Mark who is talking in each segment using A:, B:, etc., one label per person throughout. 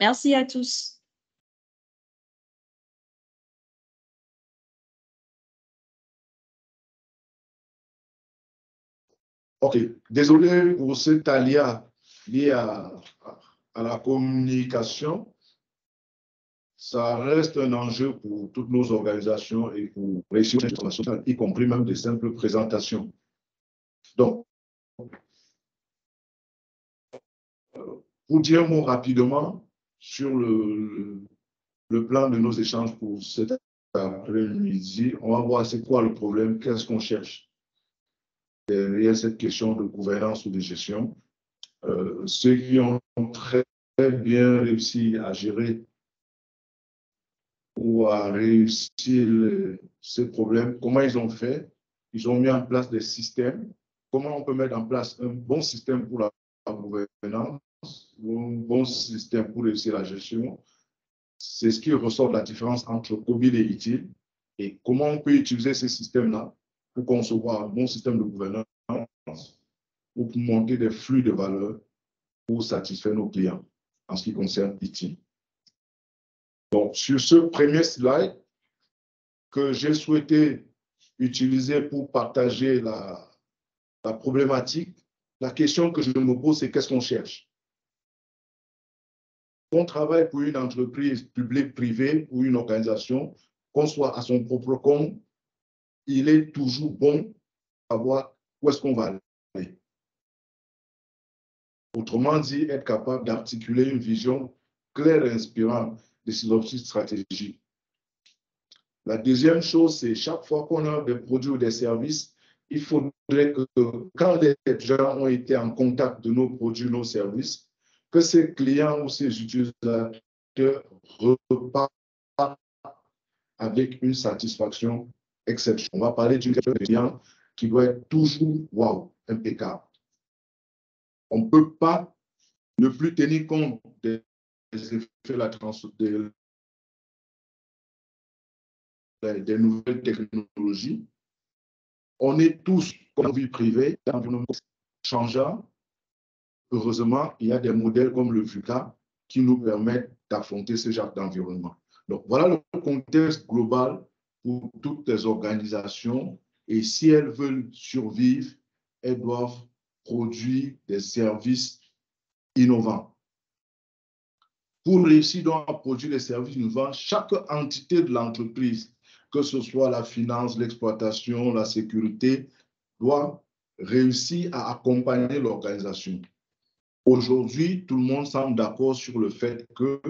A: Merci à tous.
B: OK. Désolé pour cet aléa lié à la communication. Ça reste un enjeu pour toutes nos organisations et pour réussir internationale, y compris même des simples présentations. Donc, pour dire un mot rapidement sur le plan de nos échanges pour cet après-midi, on va voir c'est quoi le problème, qu'est-ce qu'on cherche derrière cette question de gouvernance ou de gestion. Ceux qui ont très bien réussi à gérer ou à réussir ces problèmes, comment ils ont fait? Ils ont mis en place des systèmes. Comment on peut mettre en place un bon système pour la gouvernance, un bon système pour réussir la gestion? C'est ce qui ressort de la différence entre COVID et ITIL. Et comment on peut utiliser ces systèmes-là pour concevoir un bon système de gouvernance ou pour monter des flux de valeur pour satisfaire nos clients en ce qui concerne ITIL. Donc, sur ce premier slide que j'ai souhaité utiliser pour partager la problématique, la question que je me pose, c'est qu'est-ce qu'on cherche? Qu'on travaille pour une entreprise publique, privée ou une organisation, qu'on soit à son propre compte, il est toujours bon à voir où est-ce qu'on va aller. Autrement dit, être capable d'articuler une vision claire et inspirante de ses objectifs stratégiques. La deuxième chose, c'est chaque fois qu'on a des produits ou des services, il faudrait que quand les gens ont été en contact de nos produits, nos services, que ces clients ou ces utilisateurs repartent avec une satisfaction exceptionnelle. On va parler d'une client qui doit être toujours wow, impeccable. On ne peut pas ne plus tenir compte des effets des nouvelles technologies. On est tous, comme vie privée, dans un environnement changeant. Heureusement, il y a des modèles comme le VUCA qui nous permettent d'affronter ce genre d'environnement. Donc, voilà le contexte global pour toutes les organisations. Et si elles veulent survivre, elles doivent produire des services innovants. Pour réussir donc à produire des services innovants, chaque entité de l'entreprise, que ce soit la finance, l'exploitation, la sécurité, doit réussir à accompagner l'organisation. Aujourd'hui, tout le monde semble d'accord sur le fait que,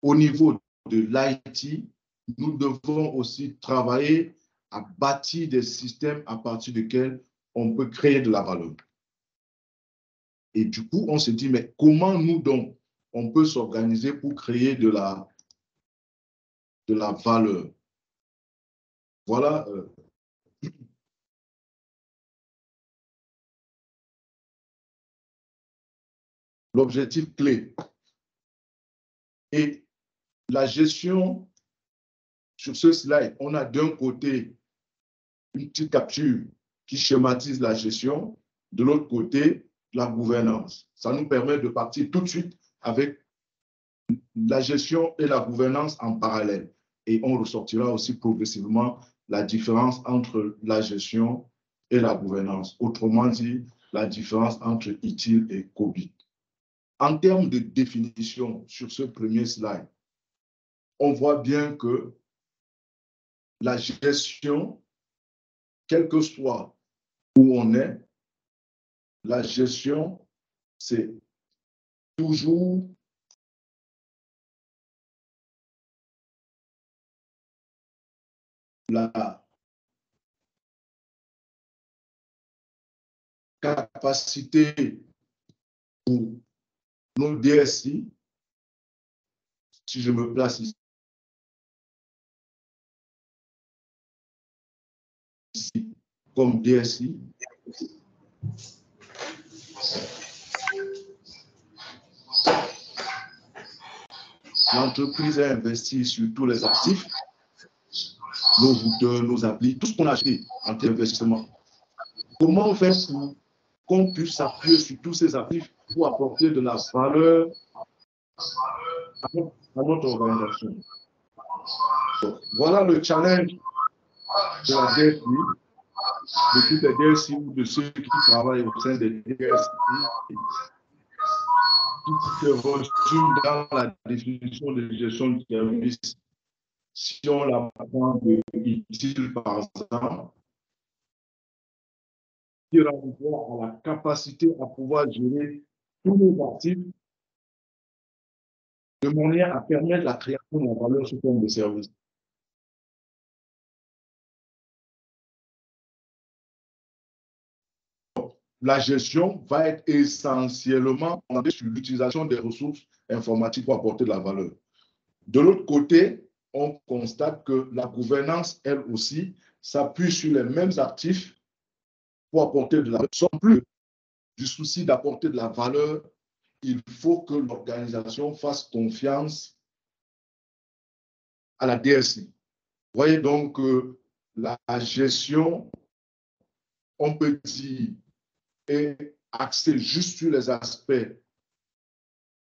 B: au niveau de l'IT, nous devons aussi travailler à bâtir des systèmes à partir desquels on peut créer de la valeur. Et du coup, on se dit, mais comment nous donc, on peut s'organiser pour créer de la valeur? Voilà. L'objectif clé. Et la gestion, sur ce slide, on a d'un côté une petite capture qui schématise la gestion, de l'autre côté, la gouvernance. Ça nous permet de partir tout de suite avec la gestion et la gouvernance en parallèle. Et on ressortira aussi progressivement la différence entre la gestion et la gouvernance. Autrement dit, la différence entre ITIL et COVID. En termes de définition, sur ce premier slide, on voit bien que la gestion, quel que soit où on est, la gestion, c'est toujours la capacité pour nos DSI, si je me place ici, comme DSI, l'entreprise a investi sur tous les actifs, nos routeurs, nos applis, tout ce qu'on a acheté en termes d'investissement. Comment on fait pour qu'on puisse s'appuyer sur tous ces actifs pour apporter de la valeur à notre organisation. Donc, voilà le challenge de la DSI, de toutes les DSI ou de ceux qui travaillent au sein des DSI, qui se résume dans la définition de gestion du service. Si on la prend de utile, par exemple, qui renvoie à la capacité à pouvoir gérer tous les actifs de manière à permettre la création de la valeur sous forme de service. La gestion va être essentiellement sur l'utilisation des ressources informatiques pour apporter de la valeur. De l'autre côté, on constate que la gouvernance, elle aussi, s'appuie sur les mêmes actifs pour apporter de la valeur. Sans plus du souci d'apporter de la valeur, il faut que l'organisation fasse confiance à la DSI. Vous voyez donc que la gestion, on peut dire, est axée juste sur les aspects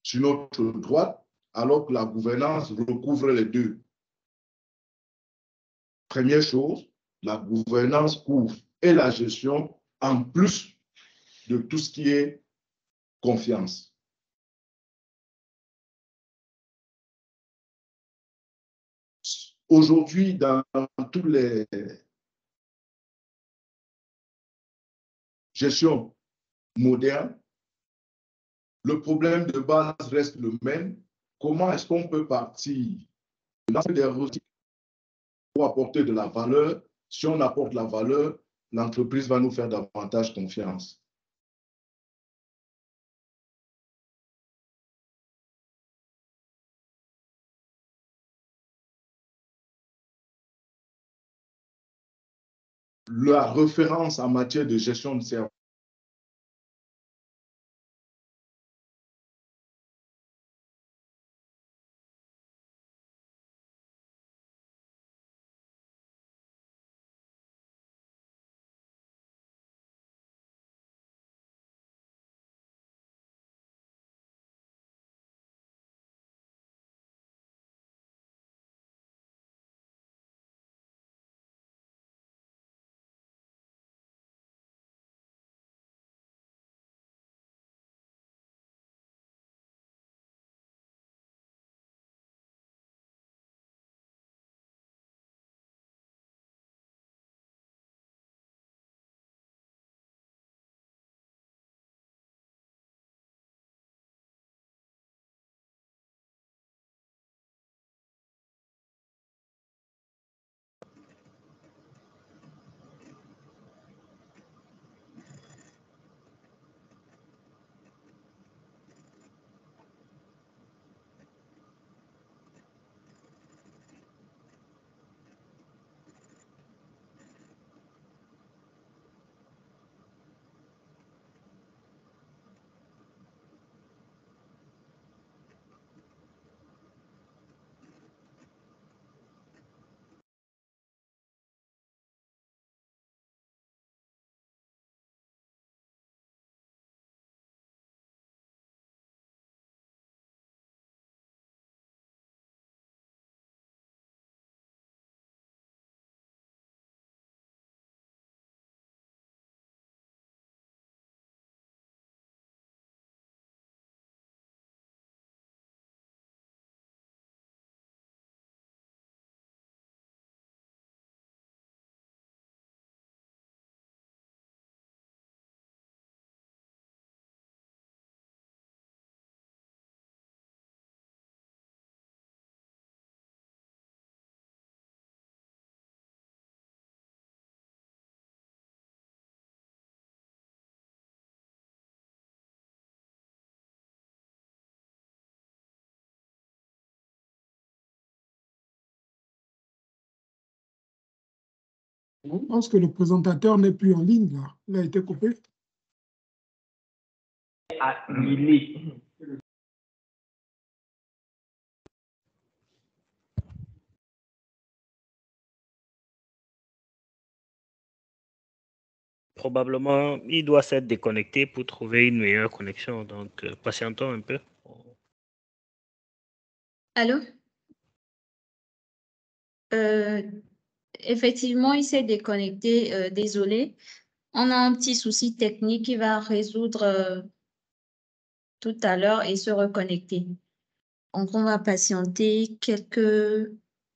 B: sur notre droite, alors que la gouvernance recouvre les deux. Première chose, la gouvernance couvre et la gestion en plus de tout ce qui est confiance. Aujourd'hui, dans toutes les gestions modernes, le problème de base reste le même. Comment est-ce qu'on peut partir de des ressources pour apporter de la valeur? Si on apporte la valeur, l'entreprise va nous faire davantage confiance. La référence en matière de gestion de service.
A: Je pense que le présentateur n'est plus en ligne, là. Il a été coupé.
C: Probablement, il doit s'être déconnecté pour trouver une meilleure connexion. Donc, patientons un peu. Allô? Effectivement, il s'est déconnecté. Désolé. On a un petit souci technique qui va résoudre tout à l'heure et se reconnecter. Donc, on va patienter quelques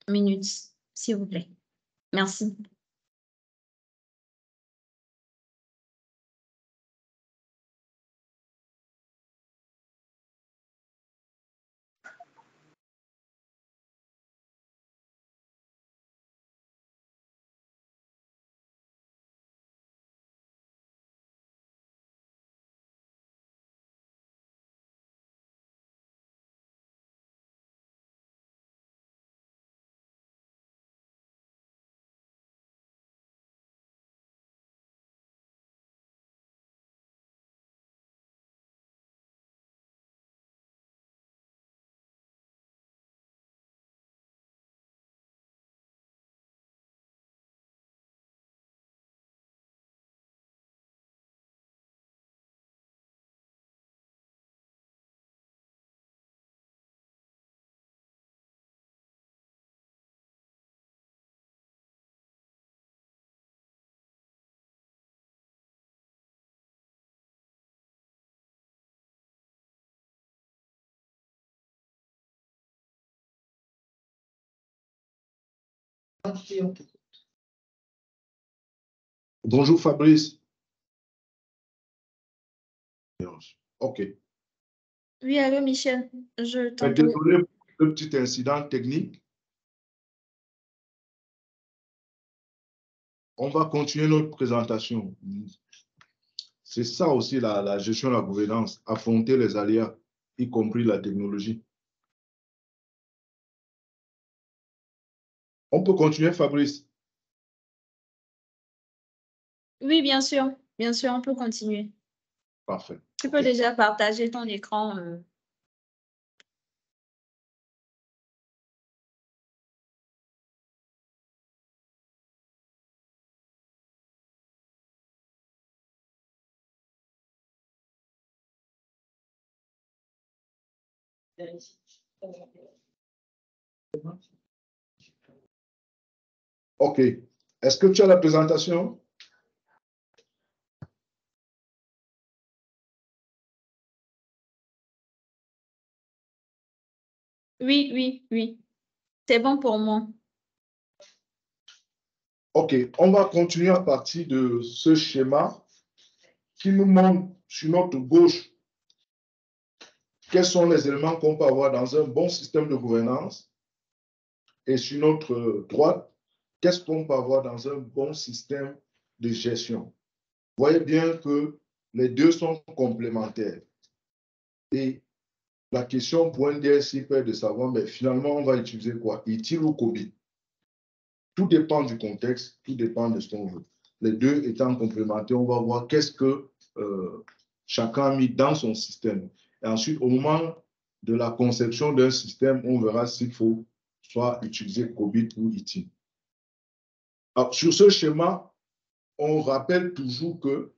C: minutes, s'il vous plaît. Merci.
B: Bonjour Fabrice. OK.
C: Oui, allô, Michel. Je t'entends.
B: Désolé pour le petit incident technique. On va continuer notre présentation. C'est ça aussi la gestion de la gouvernance, affronter les aléas, y compris la technologie. On peut continuer, Fabrice?
C: Oui, bien sûr. Bien sûr, on peut continuer.
B: Parfait.
C: Tu peux déjà partager ton écran.
B: OK. Est-ce que tu as la présentation?
C: Oui, oui, oui. C'est bon pour moi.
B: OK. On va continuer à partir de ce schéma qui nous montre sur notre gauche quels sont les éléments qu'on peut avoir dans un bon système de gouvernance et sur notre droite, qu'est-ce qu'on peut avoir dans un bon système de gestion. Vous voyez bien que les deux sont complémentaires. Et la question pour un DSI peut être de savoir, mais finalement, on va utiliser quoi? ITIL ou COBIT? Tout dépend du contexte, tout dépend de ce qu'on veut. Les deux étant complémentaires, on va voir qu'est-ce que chacun a mis dans son système. Et ensuite, au moment de la conception d'un système, on verra s'il faut soit utiliser COBIT ou ITIL. Alors, sur ce schéma, on rappelle toujours que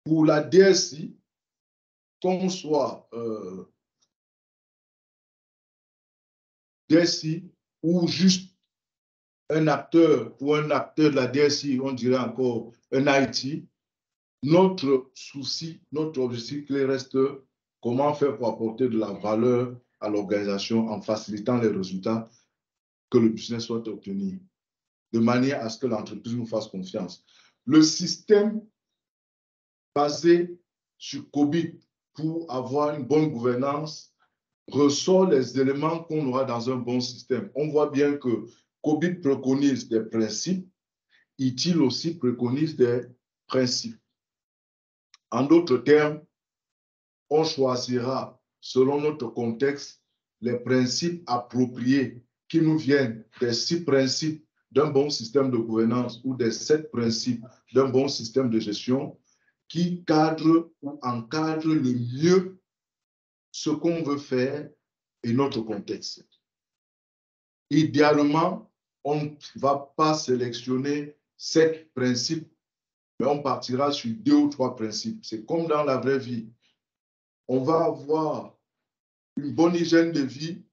B: pour la DSI, qu'on soit DSI ou juste un acteur ou un acteur de la DSI, on dirait encore un IT, notre souci, notre objectif clé reste comment faire pour apporter de la valeur à l'organisation en facilitant les résultats que le business souhaite obtenir, de manière à ce que l'entreprise nous fasse confiance. Le système basé sur COBIT pour avoir une bonne gouvernance ressort les éléments qu'on aura dans un bon système. On voit bien que COBIT préconise des principes, ITIL aussi préconise des principes. En d'autres termes, on choisira, selon notre contexte, les principes appropriés qui nous viennent des 6 principes d'un bon système de gouvernance ou des 7 principes d'un bon système de gestion qui cadrent ou encadrent le mieux ce qu'on veut faire et notre contexte. Idéalement, on ne va pas sélectionner 7 principes, mais on partira sur 2 ou 3 principes. C'est comme dans la vraie vie. On va avoir une bonne hygiène de vie,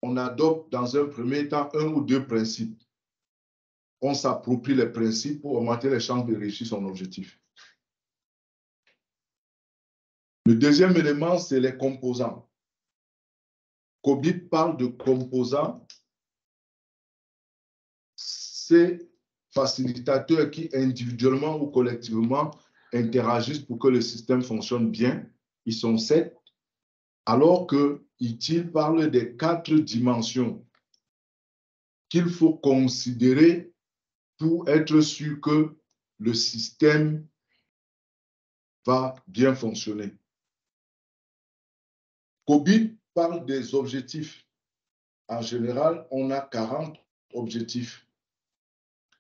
B: on adopte dans un premier temps 1 ou 2 principes. On s'approprie les principes pour augmenter les chances de réussir son objectif. Le deuxième élément, c'est les composants. COBIT parle de composants. Ces facilitateurs qui individuellement ou collectivement interagissent pour que le système fonctionne bien, ils sont 7, alors que ITIL parle des 4 dimensions qu'il faut considérer pour être sûr que le système va bien fonctionner. COBIT parle des objectifs. En général, on a 40 objectifs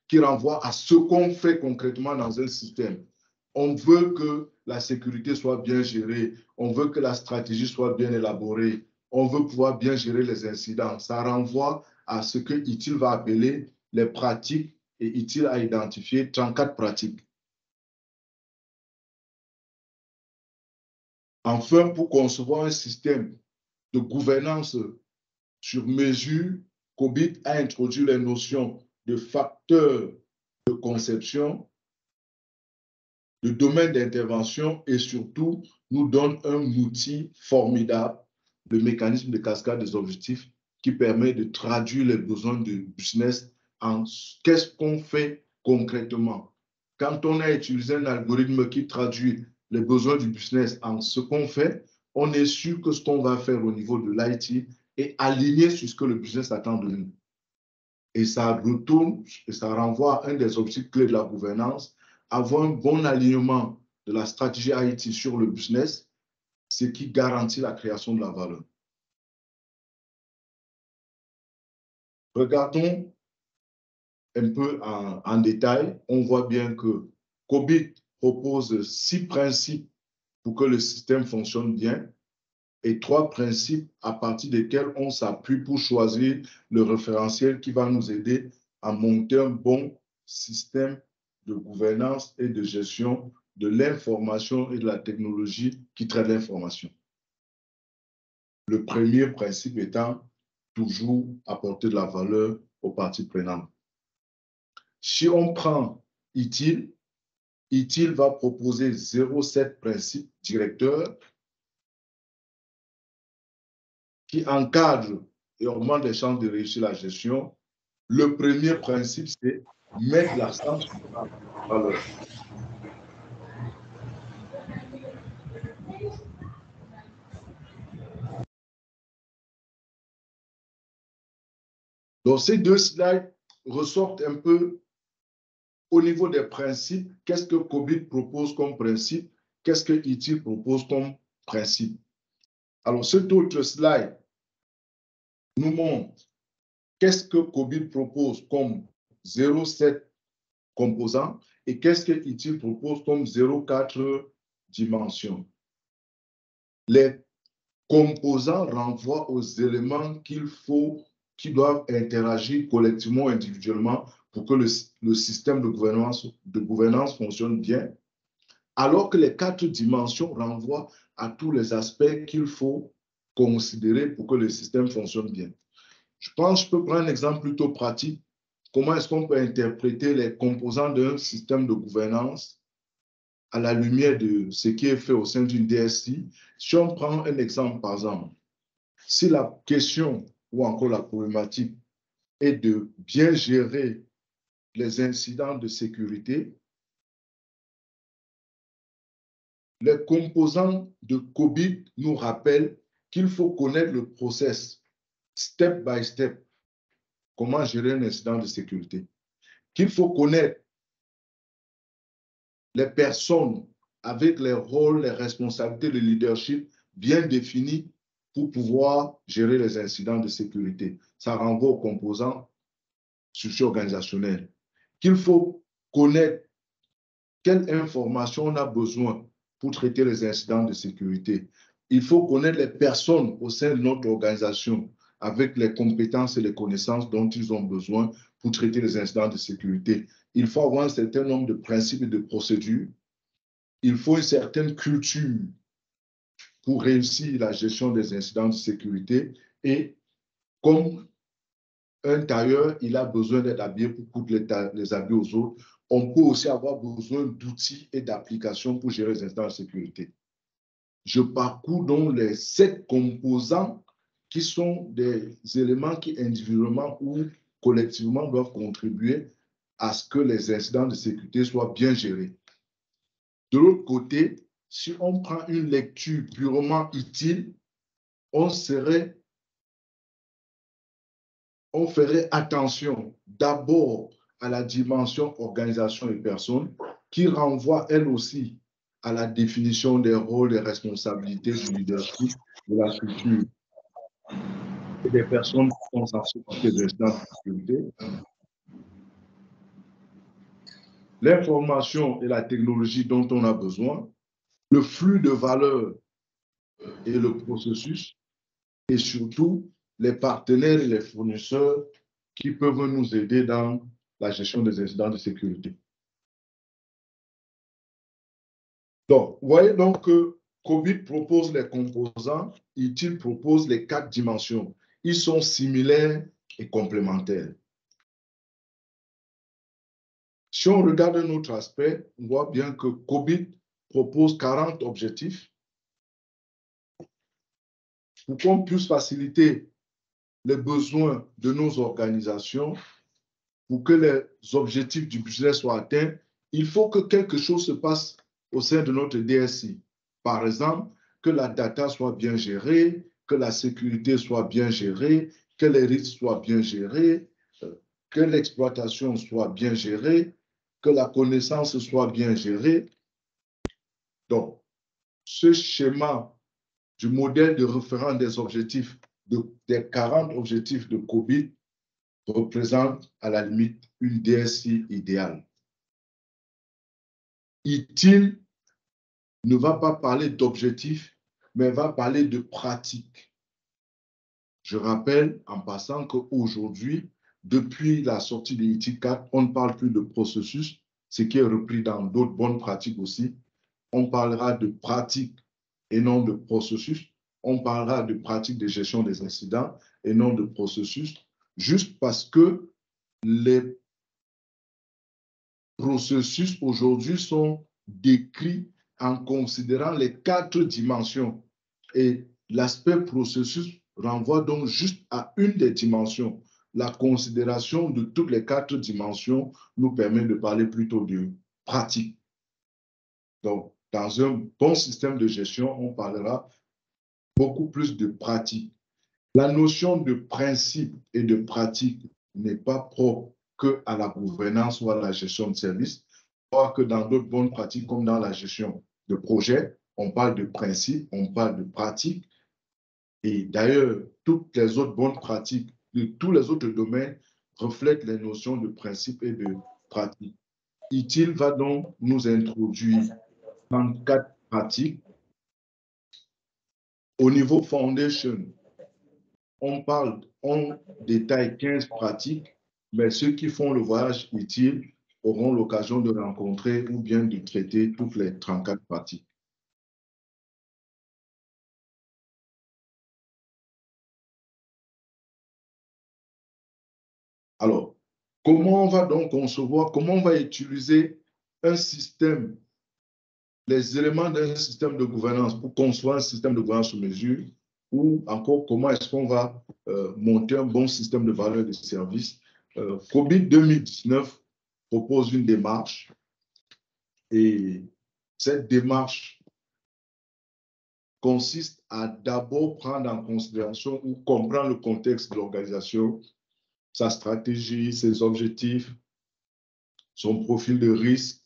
B: qui renvoient à ce qu'on fait concrètement dans un système. On veut que la sécurité soit bien gérée, on veut que la stratégie soit bien élaborée, on veut pouvoir bien gérer les incidents. Ça renvoie à ce que ITIL va appeler les pratiques, et ITIL a identifié 34 pratiques. Enfin, pour concevoir un système de gouvernance sur mesure, COBIT a introduit les notions de facteurs de conception, de domaine d'intervention et surtout nous donne un outil formidable, le mécanisme de cascade des objectifs qui permet de traduire les besoins du business en qu'est-ce qu'on fait concrètement. Quand on a utilisé un algorithme qui traduit les besoins du business en ce qu'on fait, on est sûr que ce qu'on va faire au niveau de l'IT est aligné sur ce que le business attend de nous. Et ça retourne et ça renvoie à un des objectifs clés de la gouvernance, avoir un bon alignement de la stratégie IT sur le business, ce qui garantit la création de la valeur. Regardons un peu en détail. On voit bien que COBIT propose 6 principes pour que le système fonctionne bien et 3 principes à partir desquels on s'appuie pour choisir le référentiel qui va nous aider à monter un bon système de gouvernance et de gestion de l'information et de la technologie qui traite l'information. Le premier principe étant toujours apporter de la valeur aux parties prenantes. Si on prend ITIL, ITIL va proposer 0,7 principes directeurs qui encadrent et augmentent les chances de réussir la gestion. Le premier principe, c'est mettre l'accent sur la valeur. Donc, ces 2 slides ressortent un peu au niveau des principes. Qu'est-ce que COBIT propose comme principe? Qu'est-ce que ITIL propose comme principe? Alors, cet autre slide nous montre qu'est-ce que COBIT propose comme 0,7 composants et qu'est-ce que ITIL propose comme 0,4 dimensions. Les composants renvoient aux éléments qui doivent interagir collectivement ou individuellement pour que le système de gouvernance fonctionne bien, alors que les 4 dimensions renvoient à tous les aspects qu'il faut considérer pour que le système fonctionne bien. Je pense que je peux prendre un exemple plutôt pratique. Comment est-ce qu'on peut interpréter les composants d'un système de gouvernance à la lumière de ce qui est fait au sein d'une DSI? Si on prend un exemple, par exemple, si la question ou encore la problématique est de bien gérer les incidents de sécurité, les composants de COBIT nous rappellent qu'il faut connaître le process, step by step, comment gérer un incident de sécurité, qu'il faut connaître les personnes avec les rôles, les responsabilités, le leadership bien définis pour pouvoir gérer les incidents de sécurité. Ça renvoie aux composants socio-organisationnels. Qu'il faut connaître quelle information on a besoin pour traiter les incidents de sécurité. Il faut connaître les personnes au sein de notre organisation avec les compétences et les connaissances dont ils ont besoin pour traiter les incidents de sécurité. Il faut avoir un certain nombre de principes et de procédures. Il faut une certaine culture pour réussir la gestion des incidents de sécurité. Et comme un tailleur, il a besoin d'être habillé pour coudre les habits aux autres, on peut aussi avoir besoin d'outils et d'applications pour gérer les incidents de sécurité. Je parcours donc les 7 composants qui sont des éléments qui individuellement ou collectivement doivent contribuer à ce que les incidents de sécurité soient bien gérés. De l'autre côté, si on prend une lecture purement utile, on ferait attention d'abord à la dimension organisation et personnes qui renvoie elle aussi à la définition des rôles et responsabilités du leadership, de la structure et des personnes qui sont censées porter les incidents de sécurité. L'information et la technologie dont on a besoin, le flux de valeur et le processus, et surtout les partenaires et les fournisseurs qui peuvent nous aider dans la gestion des incidents de sécurité. Donc, vous voyez donc que COBIT propose les composants, ITIL propose les 4 dimensions. Ils sont similaires et complémentaires. Si on regarde un autre aspect, on voit bien que COBIT propose 40 objectifs pour qu'on puisse faciliter les besoins de nos organisations. Pour que les objectifs du business soient atteints, il faut que quelque chose se passe au sein de notre DSI. Par exemple, que la data soit bien gérée, que la sécurité soit bien gérée, que les risques soient bien gérés, que l'exploitation soit bien gérée, que la connaissance soit bien gérée. Donc, ce schéma du modèle de référence des objectifs, des 40 objectifs de COBIT, représente à la limite une DSI idéale. ITIL ne va pas parler d'objectifs, mais va parler de pratiques. Je rappelle en passant qu'aujourd'hui, depuis la sortie de ITIL 4, on ne parle plus de processus, ce qui est repris dans d'autres bonnes pratiques aussi. On parlera de pratiques et non de processus. On parlera de pratiques de gestion des incidents et non de processus, juste parce que les processus aujourd'hui sont décrits en considérant les 4 dimensions. Et l'aspect processus renvoie donc juste à une des dimensions. La considération de toutes les 4 dimensions nous permet de parler plutôt de pratique. Donc, dans un bon système de gestion, on parlera beaucoup plus de pratique. La notion de principe et de pratique n'est pas propre qu'à la gouvernance ou à la gestion de services, alors que dans d'autres bonnes pratiques, comme dans la gestion de projet, on parle de principe, on parle de pratique. Et d'ailleurs, toutes les autres bonnes pratiques de tous les autres domaines reflètent les notions de principe et de pratique. ITIL va donc nous introduire dans 4 pratiques. Au niveau foundation, on détaille 15 pratiques, mais ceux qui font le voyage utile auront l'occasion de rencontrer ou bien de traiter toutes les 34 pratiques. Alors, comment on va donc concevoir, comment on va utiliser un système, les éléments d'un système de gouvernance pour construire un système de gouvernance sur mesure, ou encore comment est-ce qu'on va monter un bon système de valeur de service. COBIT 2019 propose une démarche et cette démarche consiste à d'abord prendre en considération ou comprendre le contexte de l'organisation, sa stratégie, ses objectifs, son profil de risque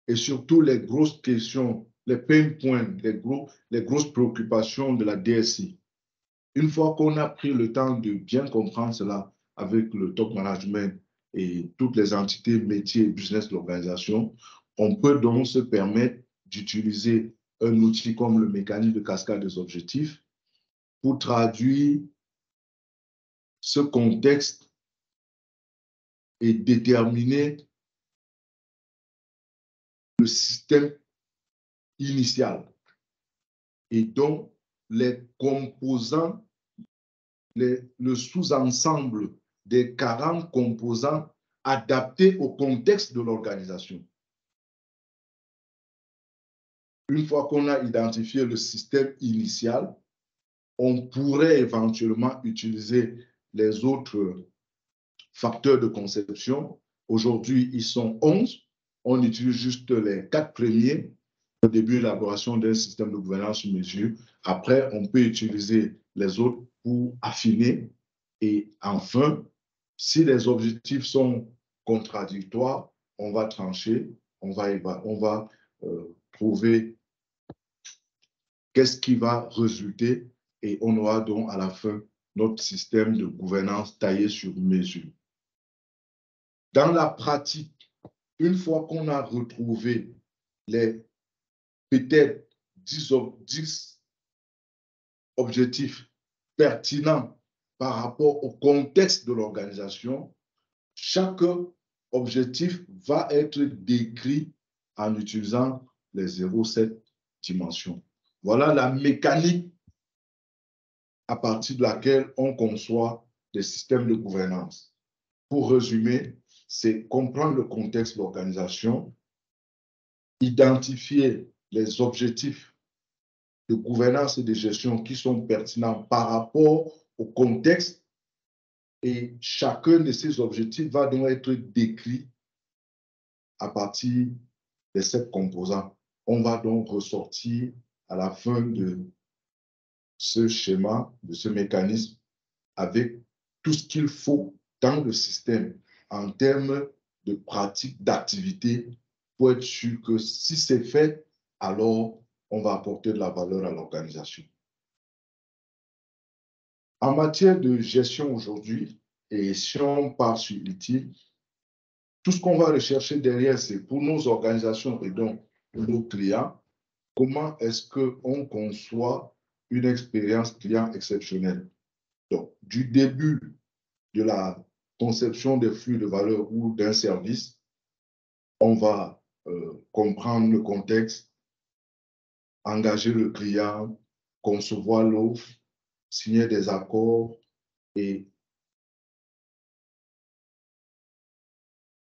B: et surtout les grosses questions, les pain points, les grosses préoccupations de la DSI. Une fois qu'on a pris le temps de bien comprendre cela avec le top management et toutes les entités, métiers et business de l'organisation, on peut donc se permettre d'utiliser un outil comme le mécanisme de cascade des objectifs pour traduire ce contexte et déterminer le système initial et donc les composants, le sous-ensemble des 40 composants adaptés au contexte de l'organisation. Une fois qu'on a identifié le système initial, on pourrait éventuellement utiliser les autres facteurs de conception. Aujourd'hui, ils sont 11. On utilise juste les 4 premiers au début de l'élaboration d'un système de gouvernance sur mesure. Après, on peut utiliser les autres pour affiner. Et enfin, si les objectifs sont contradictoires, on va trancher, on va trouver qu'est-ce qui va résulter et on aura donc à la fin notre système de gouvernance taillé sur mesure. Dans la pratique, une fois qu'on a retrouvé les peut-être 10 objectifs pertinents par rapport au contexte de l'organisation, chaque objectif va être décrit en utilisant les 0,7 dimensions. Voilà la mécanique à partir de laquelle on conçoit des systèmes de gouvernance. Pour résumer, c'est comprendre le contexte de l'organisation, identifier les objectifs de gouvernance et de gestion qui sont pertinents par rapport au contexte et chacun de ces objectifs va donc être décrit à partir de 7 composants. On va donc ressortir à la fin de ce schéma, de ce mécanisme, avec tout ce qu'il faut dans le système en termes de pratique, d'activité, pour être sûr que si c'est fait, alors on va apporter de la valeur à l'organisation. En matière de gestion aujourd'hui, et si on part sur utile, tout ce qu'on va rechercher derrière, c'est pour nos organisations et donc pour nos clients, comment est-ce qu'on conçoit une expérience client exceptionnelle. Donc, du début de la conception des flux de valeur ou d'un service, on va comprendre le contexte, engager le client, concevoir l'offre, signer des accords et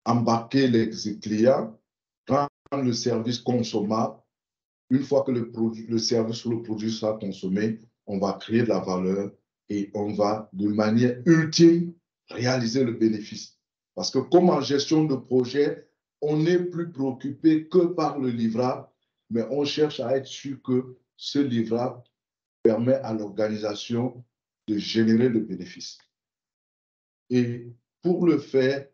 B: embarquer les clients, rendre le service consommable. Une fois que le service ou le produit sera consommé, on va créer de la valeur et on va de manière ultime réaliser le bénéfice. Parce que comme en gestion de projet, on n'est plus préoccupé que par le livrable, mais on cherche à être sûr que ce livrable permet à l'organisation de générer le bénéfice. Et pour le faire,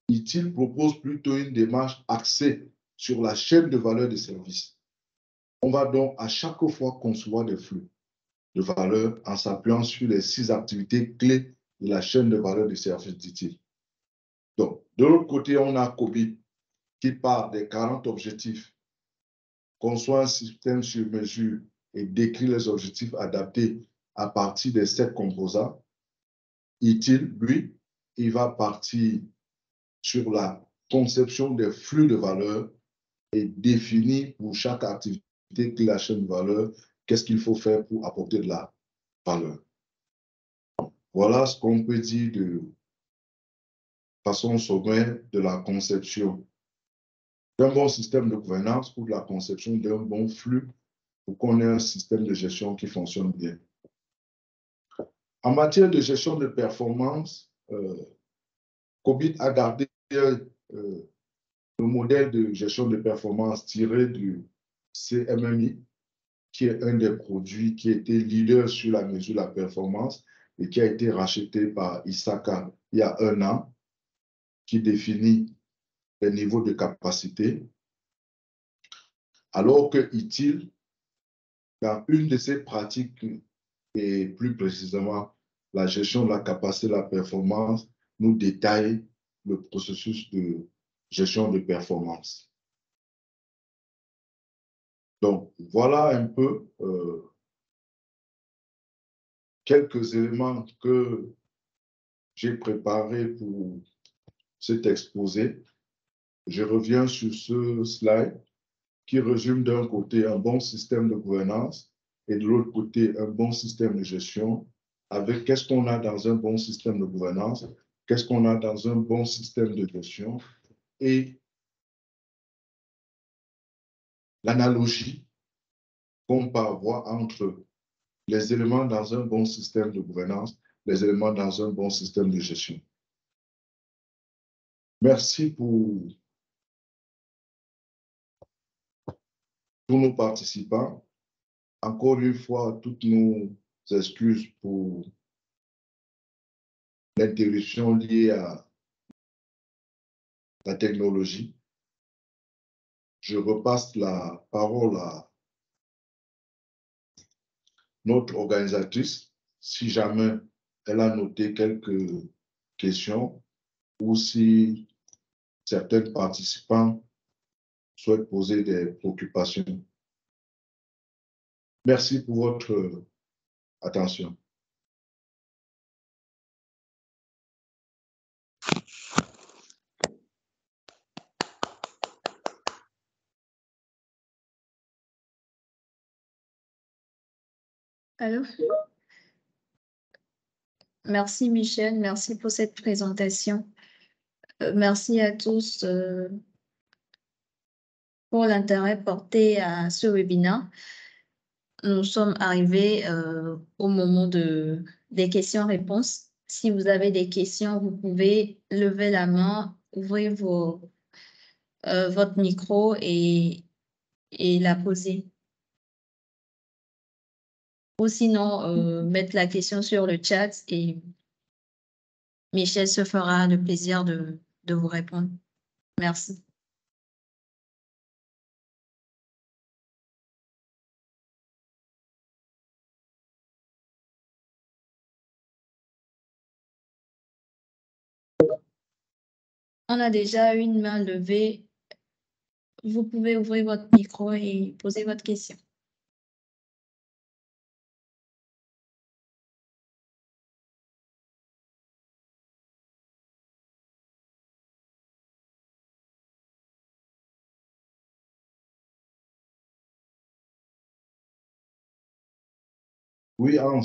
B: ITIL propose plutôt une démarche axée sur la chaîne de valeur des services. On va donc à chaque fois concevoir des flux de valeur en s'appuyant sur les 6 activités clés de la chaîne de valeur des services d'ITIL. Donc, de l'autre côté, on a COVID qui part des 40 objectifs, conçoit un système sur mesure et décrit les objectifs adaptés à partir des 7 composants. ITIL, lui, il va partir sur la conception des flux de valeur et définir pour chaque activité de la chaîne de valeur qu'est-ce qu'il faut faire pour apporter de la valeur. Voilà ce qu'on peut dire de façon sommaire de la conception d'un bon système de gouvernance ou de la conception d'un bon flux pour qu'on ait un système de gestion qui fonctionne bien. En matière de gestion de performance, COBIT a gardé le modèle de gestion de performance tiré du CMMI, qui est un des produits qui était leader sur la mesure de la performance et qui a été racheté par ISACA il y a 1 an, qui définit les niveaux de capacité, alors que ITIL, dans une de ses pratiques, et plus précisément la gestion de la capacité de la performance, nous détaille le processus de gestion de performance. Donc, voilà un peu quelques éléments que j'ai préparés pour cet exposé, je reviens sur ce slide qui résume d'un côté un bon système de gouvernance et de l'autre côté un bon système de gestion, avec qu'est-ce qu'on a dans un bon système de gouvernance, qu'est-ce qu'on a dans un bon système de gestion et l'analogie qu'on peut avoir entre les éléments dans un bon système de gouvernance, les éléments dans un bon système de gestion. Merci pour tous nos participants. Encore une fois, toutes nos excuses pour l'interruption liée à la technologie. Je repasse la parole à notre organisatrice, si jamais elle a noté quelques questions ou si certains participants souhaitent poser des préoccupations. Merci pour votre attention.
C: Allô? Merci Michel, merci pour cette présentation. Merci à tous pour l'intérêt porté à ce webinaire. Nous sommes arrivés au moment des questions-réponses. Si vous avez des questions, vous pouvez lever la main, ouvrir votre micro et la poser. Ou sinon, mettre la question sur le chat et Michel se fera le plaisir de vous répondre. Merci. On a déjà une main levée. Vous pouvez ouvrir votre micro et poser votre question.
B: Oui, Hans.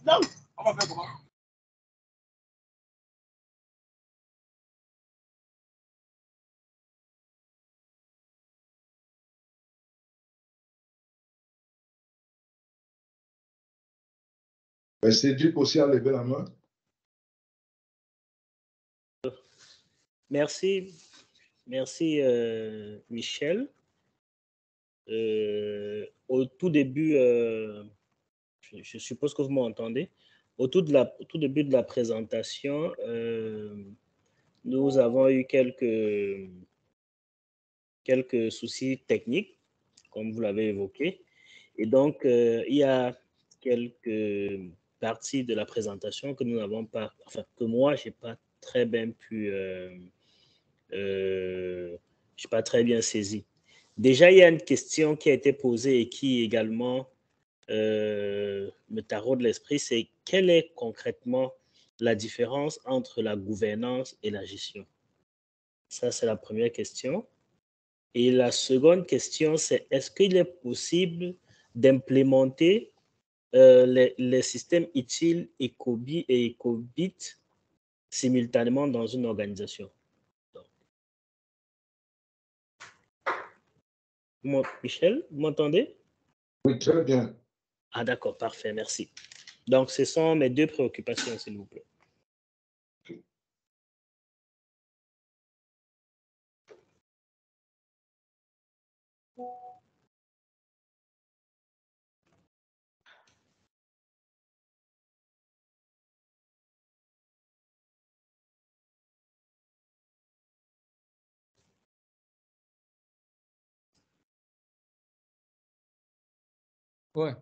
D: Non, on va faire comment?
B: Cédric aussi a levé la main.
E: Merci, Michel. Au tout début, je suppose que vous m'entendez. Au tout début de la présentation, nous avons eu quelques soucis techniques, comme vous l'avez évoqué. Et donc, il y a quelques parties de la présentation que nous n'avons pas, enfin, que moi, je n'ai pas très bien pu, je n'ai pas très bien saisi. Déjà, il y a une question qui a été posée et qui également me taraude l'esprit, c'est quelle est concrètement la différence entre la gouvernance et la gestion? Ça, c'est la première question. Et la seconde question, c'est est-ce qu'il est possible d'implémenter les systèmes ITIL, ECOBI et ECOBIT simultanément dans une organisation? Michel, vous m'entendez?
B: Oui, très bien.
E: Ah, d'accord, parfait, merci. Donc, ce sont mes deux préoccupations, s'il vous plaît.
F: Ouais.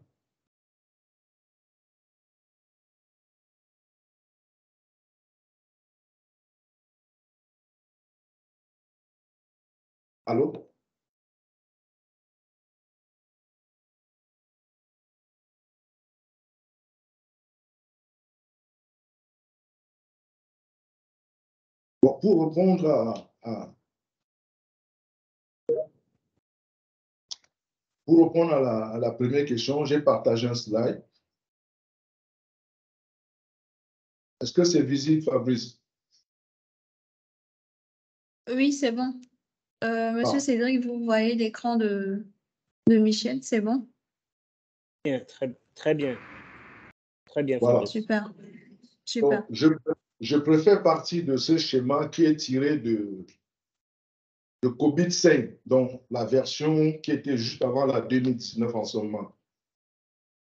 B: Allô? Bon, pour répondre à la première question, j'ai partagé un slide. Est-ce que c'est visible, Fabrice?
C: Oui, c'est bon. Monsieur
B: Ah.
C: Cédric, vous voyez l'écran de Michel, c'est bon?
E: Bien, très bien. Très bien,
B: Voilà.
E: Fabrice.
C: Super. Super.
B: Donc, je préfère partir de ce schéma qui est tiré de COVID-5, donc la version qui était juste avant la 2019 en ce moment.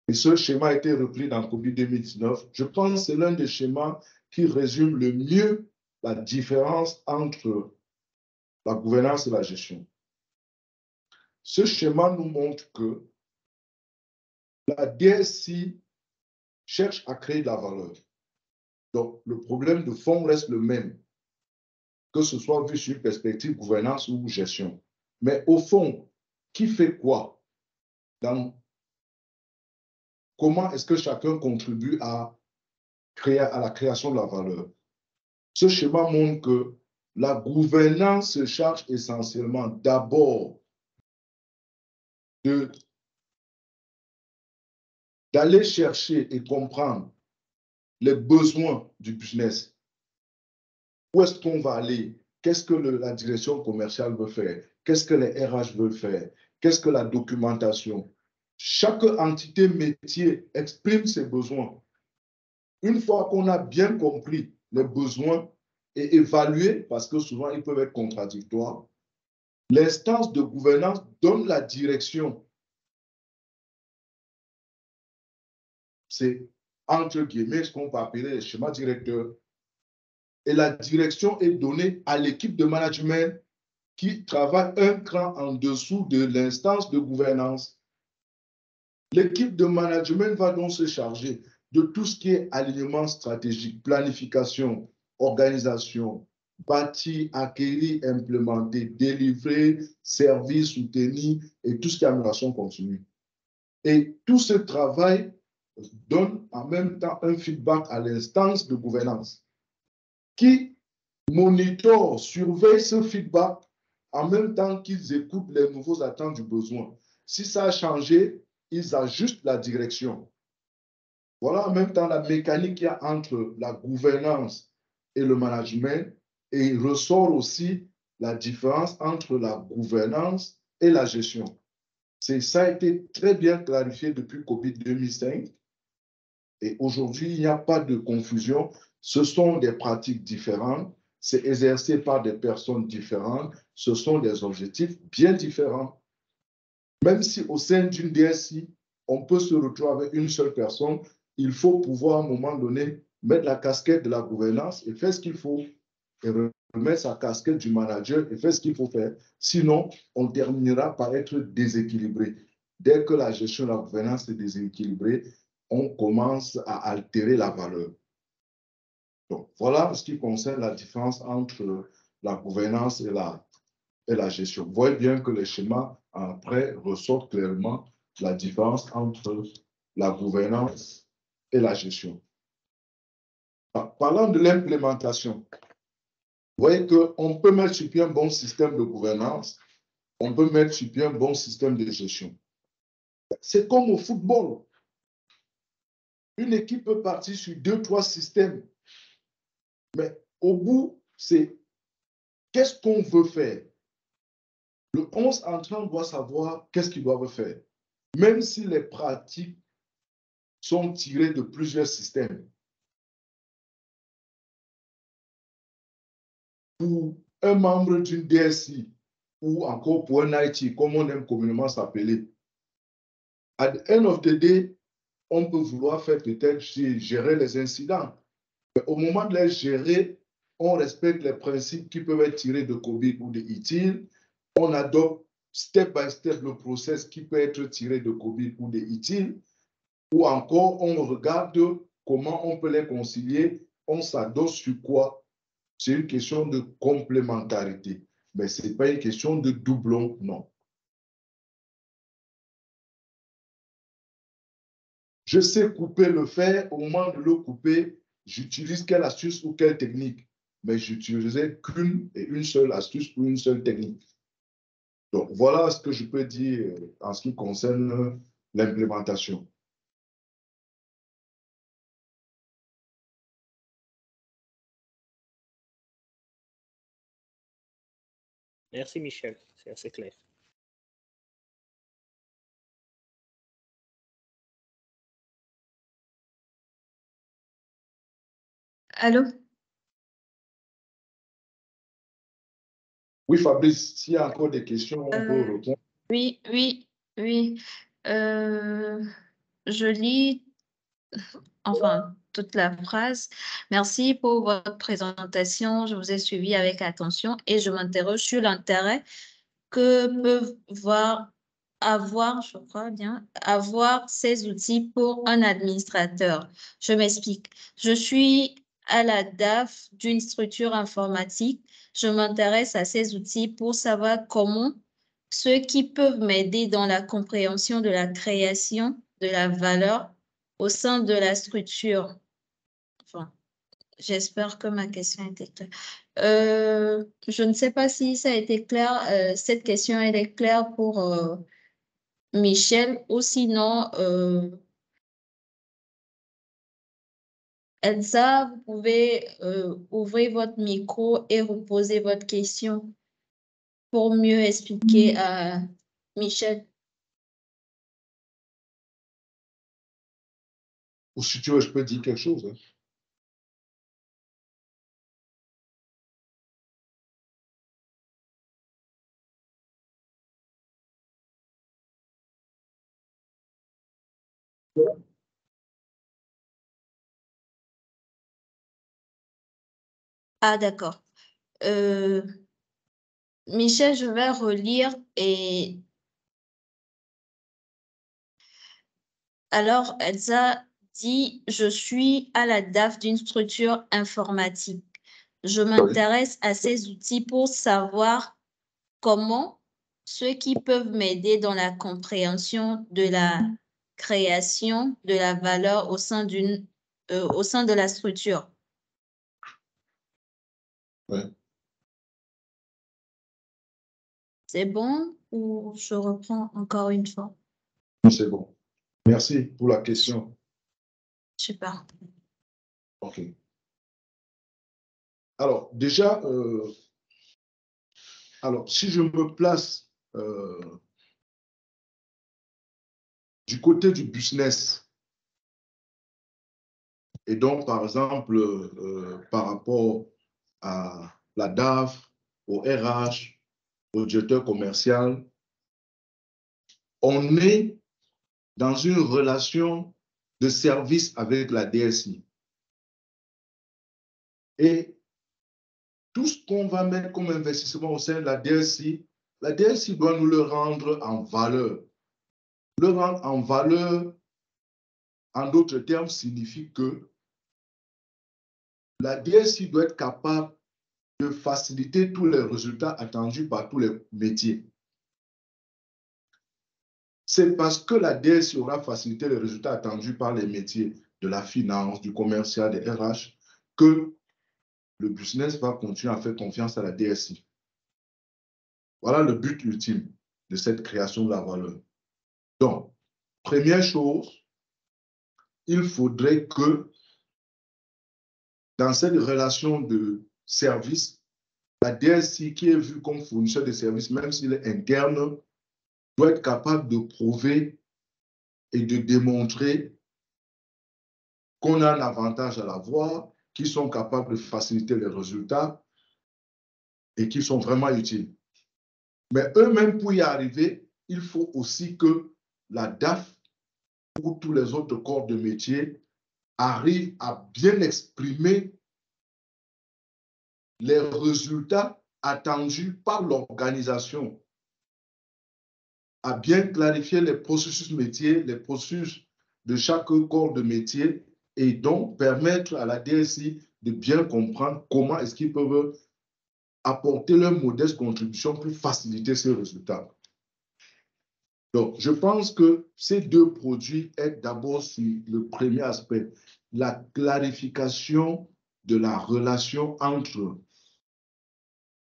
B: Et ce schéma a été repris dans COVID 2019. Je pense que c'est l'un des schémas qui résume le mieux la différence entre la gouvernance et la gestion. Ce schéma nous montre que la DSI cherche à créer de la valeur. Donc, le problème de fond reste le même, que ce soit vu sur une perspective gouvernance ou gestion. Mais au fond, qui fait quoi? Comment est-ce que chacun contribue à la création de la valeur? Ce schéma montre que la gouvernance se charge essentiellement d'abord d'aller chercher et comprendre les besoins du business. Où est-ce qu'on va aller? Qu'est-ce que la direction commerciale veut faire? Qu'est-ce que les RH veulent faire? Qu'est-ce que la documentation? Chaque entité métier exprime ses besoins. Une fois qu'on a bien compris les besoins et évalué, parce que souvent ils peuvent être contradictoires, l'instance de gouvernance donne la direction. C'est entre guillemets ce qu'on peut appeler le schéma directeur. Et la direction est donnée à l'équipe de management qui travaille un cran en dessous de l'instance de gouvernance. L'équipe de management va donc se charger de tout ce qui est alignement stratégique, planification, organisation, bâtir, acquérir, implémenter, délivrer, servir, soutenir et tout ce qui est amélioration continue. Et tout ce travail donne en même temps un feedback à l'instance de gouvernance qui monitore, surveille ce feedback en même temps qu'ils écoutent les nouveaux attentes du besoin. Si ça a changé, ils ajustent la direction. Voilà en même temps la mécanique qu'il y a entre la gouvernance et le management, et il ressort aussi la différence entre la gouvernance et la gestion. Ça a été très bien clarifié depuis COVID 2005 et aujourd'hui, il n'y a pas de confusion. Ce sont des pratiques différentes, c'est exercé par des personnes différentes, ce sont des objectifs bien différents. Même si au sein d'une DSI, on peut se retrouver avec une seule personne, il faut pouvoir à un moment donné mettre la casquette de la gouvernance et faire ce qu'il faut, et remettre sa casquette du manager et faire ce qu'il faut faire. Sinon, on terminera par être déséquilibré. Dès que la gestion de la gouvernance est déséquilibrée, on commence à altérer la valeur. Donc, voilà ce qui concerne la différence entre la gouvernance et la gestion. Vous voyez bien que les schémas après ressortent clairement la différence entre la gouvernance et la gestion. Parlant de l'implémentation, vous voyez qu'on peut mettre sur pied un bon système de gouvernance, on peut mettre sur pied un bon système de gestion. C'est comme au football. Une équipe peut partir sur 2-3 systèmes, mais au bout, c'est qu'est-ce qu'on veut faire? Le 11 entrant doit savoir qu'est-ce qu'il doit faire, même si les pratiques sont tirées de plusieurs systèmes. Pour un membre d'une DSI ou encore pour un IT, comme on aime communément s'appeler, at the end of the day, on peut vouloir faire peut-être gérer les incidents. Mais au moment de les gérer, on respecte les principes qui peuvent être tirés de COVID ou de ITIL. On adopte step by step le process qui peut être tiré de COVID ou de ITIL, ou encore on regarde comment on peut les concilier, on s'adosse sur quoi. C'est une question de complémentarité, mais ce n'est pas une question de doublon, non. Je sais couper le fer, au moment de le couper, j'utilise quelle astuce ou quelle technique, mais j'utilisais qu'une et une seule astuce ou une seule technique. Donc, voilà ce que je peux dire en ce qui concerne l'implémentation.
E: Merci, Michel. C'est assez clair.
C: Allô?
B: Oui, Fabrice, s'il y a encore des questions, on peut répondre.
C: Oui. Je lis, enfin, toute la phrase. Merci pour votre présentation. Je vous ai suivi avec attention et je m'interroge sur l'intérêt que peuvent avoir ces outils pour un administrateur. Je m'explique. Je suis à la DAF d'une structure informatique. Je m'intéresse à ces outils pour savoir comment ceux qui peuvent m'aider dans la compréhension de la création de la valeur au sein de la structure. Enfin, j'espère que ma question a été claire. Je ne sais pas si ça a été clair. Cette question, elle est claire pour Michel, ou sinon, Elsa, vous pouvez ouvrir votre micro et reposer votre question pour mieux expliquer à Michel.
B: Ou si tu veux, je peux dire quelque chose. Hein.
C: Ah, d'accord. Michel, je vais relire et alors Elsa dit, je suis à la DAF d'une structure informatique. Je m'intéresse à ces outils pour savoir comment ceux qui peuvent m'aider dans la compréhension de la création de la valeur au sein de la structure.
B: Ouais.
C: C'est bon ou je reprends encore une fois?
B: C'est bon. Merci pour la question.
C: Super.
B: OK. Alors, déjà, si je me place du côté du business, et donc, par exemple, par rapport à la DAF, au RH, au directeur commercial, on est dans une relation de service avec la DSI. Et tout ce qu'on va mettre comme investissement au sein de la DSI doit nous le rendre en valeur. Le rendre en valeur, en d'autres termes, signifie que la DSI doit être capable de faciliter tous les résultats attendus par tous les métiers. C'est parce que la DSI aura facilité les résultats attendus par les métiers de la finance, du commercial, des RH, que le business va continuer à faire confiance à la DSI. Voilà le but ultime de cette création de la valeur. Donc, première chose, il faudrait que dans cette relation de service, la DSI qui est vue comme fournisseur de services, même s'il est interne, doit être capable de prouver et de démontrer qu'on a un avantage à l'avoir, qu'ils sont capables de faciliter les résultats et qu'ils sont vraiment utiles. Mais eux-mêmes, pour y arriver, il faut aussi que la DAF ou tous les autres corps de métier arrivent à bien exprimer les résultats attendus par l'organisation à bien clarifier les processus métiers, les processus de chaque corps de métier et donc permettre à la DSI de bien comprendre comment est-ce qu'ils peuvent apporter leur modeste contribution pour faciliter ces résultats. Donc, je pense que ces deux produits aident d'abord sur le premier aspect, la clarification de la relation entre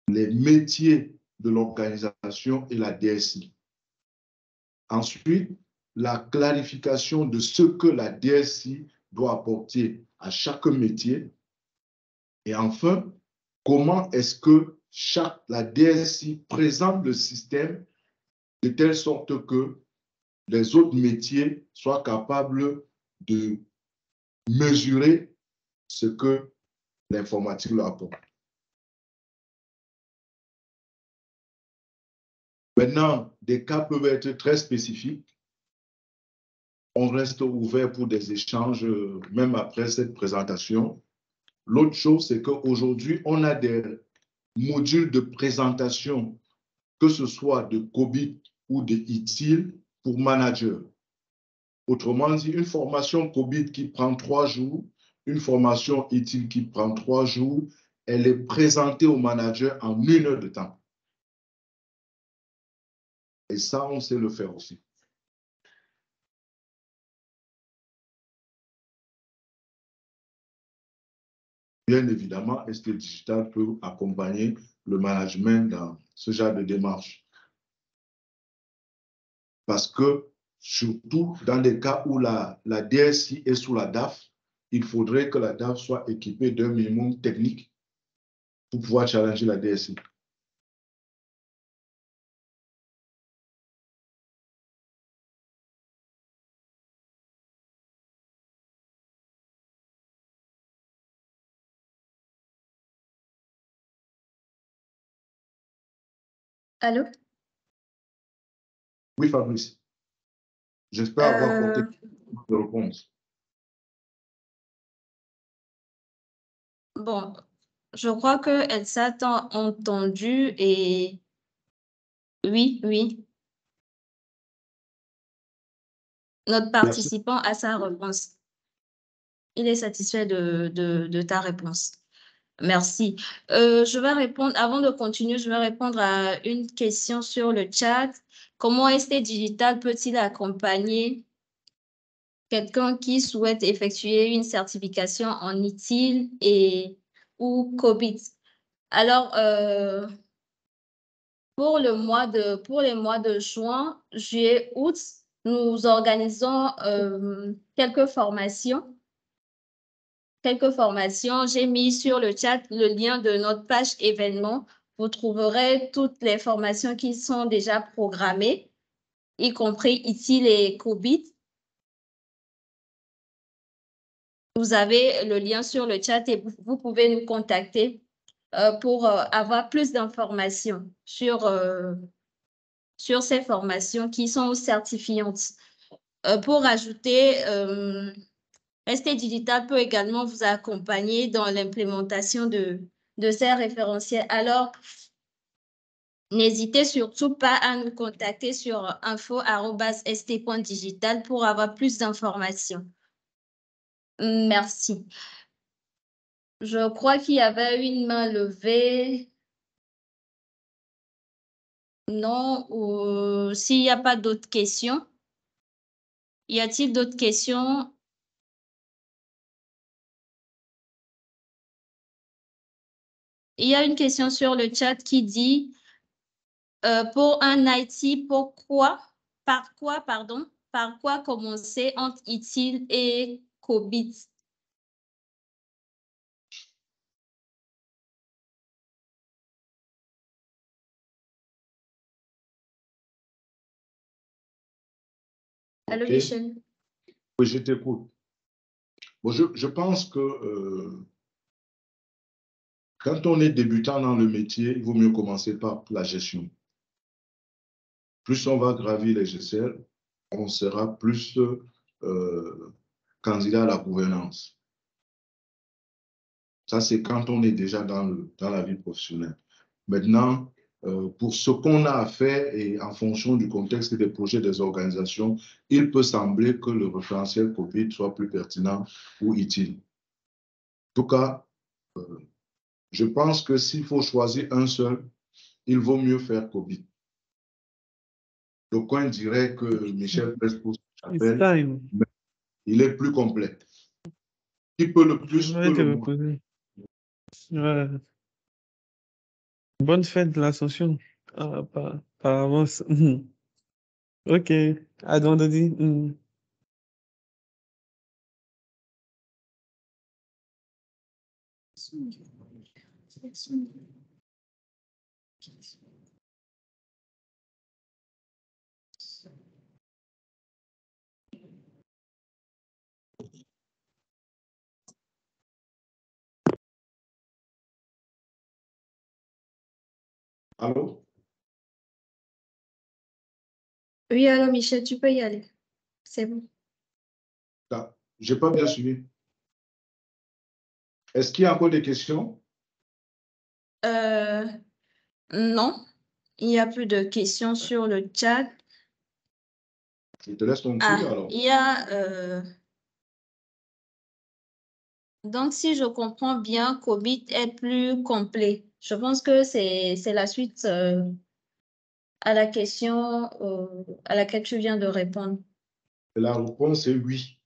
B: les métiers de l'organisation et la DSI. Ensuite, la clarification de ce que la DSI doit apporter à chaque métier. Et enfin, comment est-ce que la DSI présente le système de telle sorte que les autres métiers soient capables de mesurer ce que l'informatique leur apporte. Maintenant, des cas peuvent être très spécifiques. On reste ouvert pour des échanges, même après cette présentation. L'autre chose, c'est qu'aujourd'hui, on a des modules de présentation, que ce soit de COBIT ou de ITIL pour manager. Autrement dit, une formation COBIT qui prend 3 jours, une formation ITIL qui prend 3 jours, elle est présentée au manager en 1 heure de temps. Et ça, on sait le faire aussi. Bien évidemment, ST Digital peut accompagner le management dans ce genre de démarche. Parce que, surtout dans les cas où la DSI est sous la DAF, il faudrait que la DAF soit équipée d'un minimum technique pour pouvoir challenger la DSI.
C: Allô?
B: Oui, Fabrice. J'espère avoir apporté de réponse.
C: Bon, je crois qu'elle s'attend entendu et oui, oui. Notre participant a sa réponse. Il est satisfait de ta réponse. Merci. Je vais répondre, avant de continuer, je vais répondre à une question sur le chat. Comment ST Digital peut-il accompagner quelqu'un qui souhaite effectuer une certification en ITIL ou COBIT? Alors, pour les mois de juin, juillet, août, nous organisons quelques formations. J'ai mis sur le chat le lien de notre page événements. Vous trouverez toutes les formations qui sont déjà programmées, y compris ITIL et COBIT. Vous avez le lien sur le chat et vous pouvez nous contacter pour avoir plus d'informations sur ces formations qui sont certifiantes. Pour ajouter, ST Digital peut également vous accompagner dans l'implémentation de ces référentiels. Alors, n'hésitez surtout pas à nous contacter sur info@st.digital pour avoir plus d'informations. Merci. Je crois qu'il y avait une main levée. Non, ou s'il n'y a pas d'autres questions. Y a-t-il d'autres questions? Il y a une question sur le chat qui dit pour un IT, par quoi commencer entre ITIL et COBIT? Allô,
B: Okay.
C: Michel?
B: Oui, je t'écoute. Bon, je pense que quand on est débutant dans le métier, il vaut mieux commencer par la gestion. Plus on va gravir les échelles, on sera plus candidat à la gouvernance. Ça, c'est quand on est déjà dans la vie professionnelle. Maintenant, pour ce qu'on a à faire et en fonction du contexte des projets des organisations, il peut sembler que le référentiel COVID soit plus pertinent ou utile. En tout cas, je pense que s'il faut choisir un seul, il vaut mieux faire COVID. D'aucuns diraient que Michel Prespo s'appelle, mais il est plus complet. Qui peut le plus peut le moins.
F: Ouais. Bonne fête de l'Ascension. Ah, par avance. Ok, à vendredi.
B: Allô?
C: Oui, alors Michel, tu peux y aller. C'est bon.
B: Je n'ai pas bien suivi. Est-ce qu'il y a encore des questions?
C: Non, il n'y a plus de questions sur le chat.
B: Je te laisse conclure alors.
C: Il y a... Donc, si je comprends bien, COVID est plus complet. Je pense que c'est la suite à la question à laquelle tu viens de répondre.
B: La réponse est oui.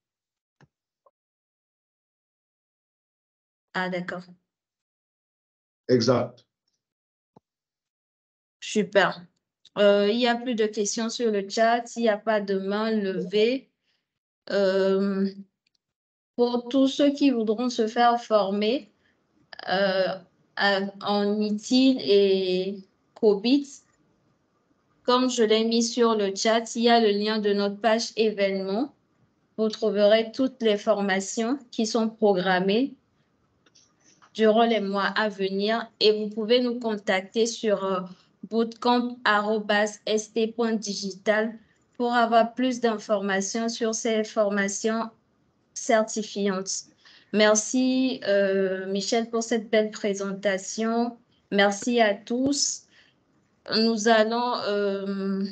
C: Ah, d'accord.
B: Exact.
C: Super. Il n'y a plus de questions sur le chat. Il n'y a pas de main levée. Pour tous ceux qui voudront se faire former en ITIL et COVID, comme je l'ai mis sur le chat, il y a le lien de notre page événements. Vous trouverez toutes les formations qui sont programmées durant les mois à venir et vous pouvez nous contacter sur bootcamp@st.digital pour avoir plus d'informations sur ces formations certifiantes. Merci Michel pour cette belle présentation. Merci à tous. Nous allons...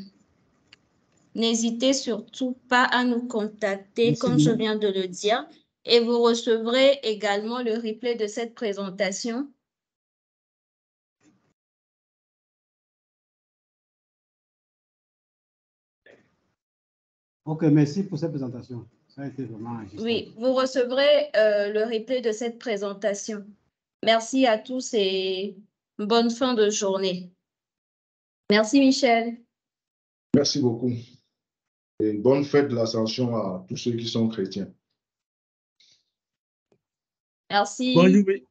C: N'hésitez surtout pas à nous contacter, comme je viens de le dire, et vous recevrez également le replay de cette présentation.
G: Ok, merci pour cette présentation. Ça a été vraiment enrichissant.
C: Oui, vous recevrez le replay de cette présentation. Merci à tous et bonne fin de journée. Merci Michel.
B: Merci beaucoup. Et bonne fête de l'Ascension à tous ceux qui sont chrétiens.
C: Merci.
F: Bonne journée.